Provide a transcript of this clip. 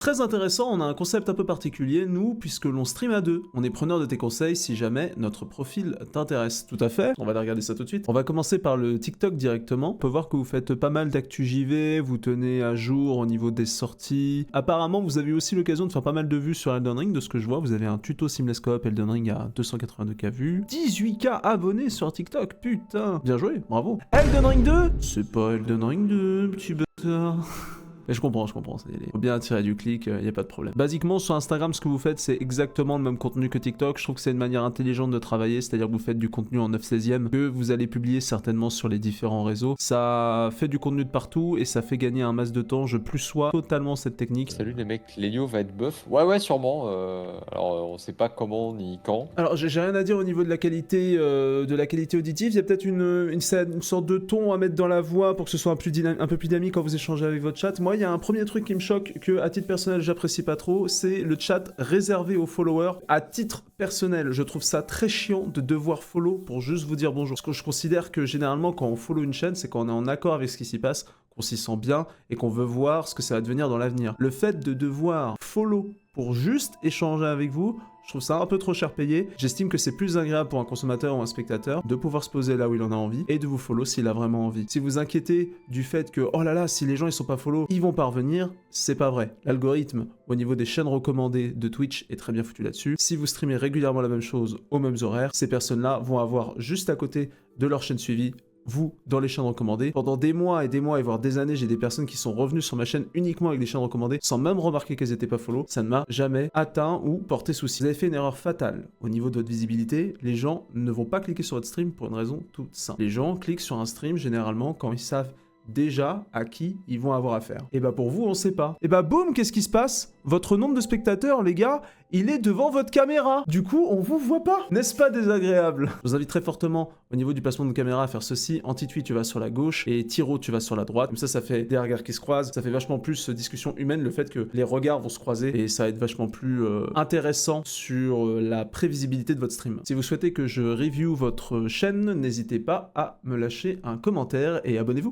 Très intéressant, on a un concept un peu particulier, nous, puisque l'on stream à deux. On est preneur de tes conseils si jamais notre profil t'intéresse. Tout à fait, on va aller regarder ça tout de suite. On va commencer par le TikTok directement. On peut voir que vous faites pas mal d'actu JV, vous tenez à jour au niveau des sorties. Apparemment, vous avez eu aussi l'occasion de faire pas mal de vues sur Elden Ring, de ce que je vois. Vous avez un tuto Seamless Coop Elden Ring à 282K vues. 18K abonnés sur TikTok, putain. Bien joué, bravo. Elden Ring 2 C'est pas Elden Ring 2, petit bâtard. Mais je comprends, faut bien attirer du clic, y a pas de problème. Basiquement, sur Instagram, ce que vous faites, c'est exactement le même contenu que TikTok. Je trouve que c'est une manière intelligente de travailler, c'est-à-dire que vous faites du contenu en 9/16e, que vous allez publier certainement sur les différents réseaux. Ça fait du contenu de partout et ça fait gagner un masse de temps. Je plus sois totalement cette technique. Salut les mecs, Lelio va être buff. Ouais, sûrement. Alors, on sait pas comment ni quand. Alors, j'ai rien à dire au niveau de la qualité auditive. Il y a peut-être une sorte de ton à mettre dans la voix pour que ce soit un peu plus dynamique quand vous échangez avec votre chat. Moi, il y a un premier truc qui me choque que, à titre personnel, j'apprécie pas trop, c'est le chat réservé aux followers. À titre personnel, je trouve ça très chiant de devoir follow pour juste vous dire bonjour. Parce que je considère que généralement, quand on follow une chaîne, c'est quand on est en accord avec ce qui s'y passe, qu'on s'y sent bien et qu'on veut voir ce que ça va devenir dans l'avenir. Le fait de devoir follow pour juste échanger avec vous, je trouve ça un peu trop cher payé. J'estime que c'est plus agréable pour un consommateur ou un spectateur de pouvoir se poser là où il en a envie et de vous follow s'il a vraiment envie. Si vous inquiétez du fait que, oh là là, si les gens ils sont pas follow, ils vont pas revenir, c'est pas vrai. L'algorithme au niveau des chaînes recommandées de Twitch est très bien foutu là-dessus. Si vous streamez régulièrement la même chose aux mêmes horaires, ces personnes-là vont avoir juste à côté de leur chaîne suivie vous dans les chaînes recommandées. Pendant des mois et voire des années, j'ai des personnes qui sont revenues sur ma chaîne uniquement avec des chaînes recommandées sans même remarquer qu'elles étaient pas follow. Ça ne m'a jamais atteint ou porté souci. Vous avez fait une erreur fatale au niveau de votre visibilité. Les gens ne vont pas cliquer sur votre stream pour une raison toute simple. Les gens cliquent sur un stream généralement quand ils savent déjà à qui ils vont avoir affaire. Et bah pour vous, on sait pas. Et bah boum, qu'est-ce qui se passe? Votre nombre de spectateurs, les gars, il est devant votre caméra. Du coup, on vous voit pas. N'est-ce pas désagréable? Je vous invite très fortement au niveau du placement de caméra à faire ceci. Anti-tweet, tu vas sur la gauche et Tiro, tu vas sur la droite. Comme ça fait des regards qui se croisent. Ça fait vachement plus discussion humaine, le fait que les regards vont se croiser et ça va être vachement plus intéressant sur la prévisibilité de votre stream. Si vous souhaitez que je review votre chaîne, n'hésitez pas à me lâcher un commentaire et abonnez-vous.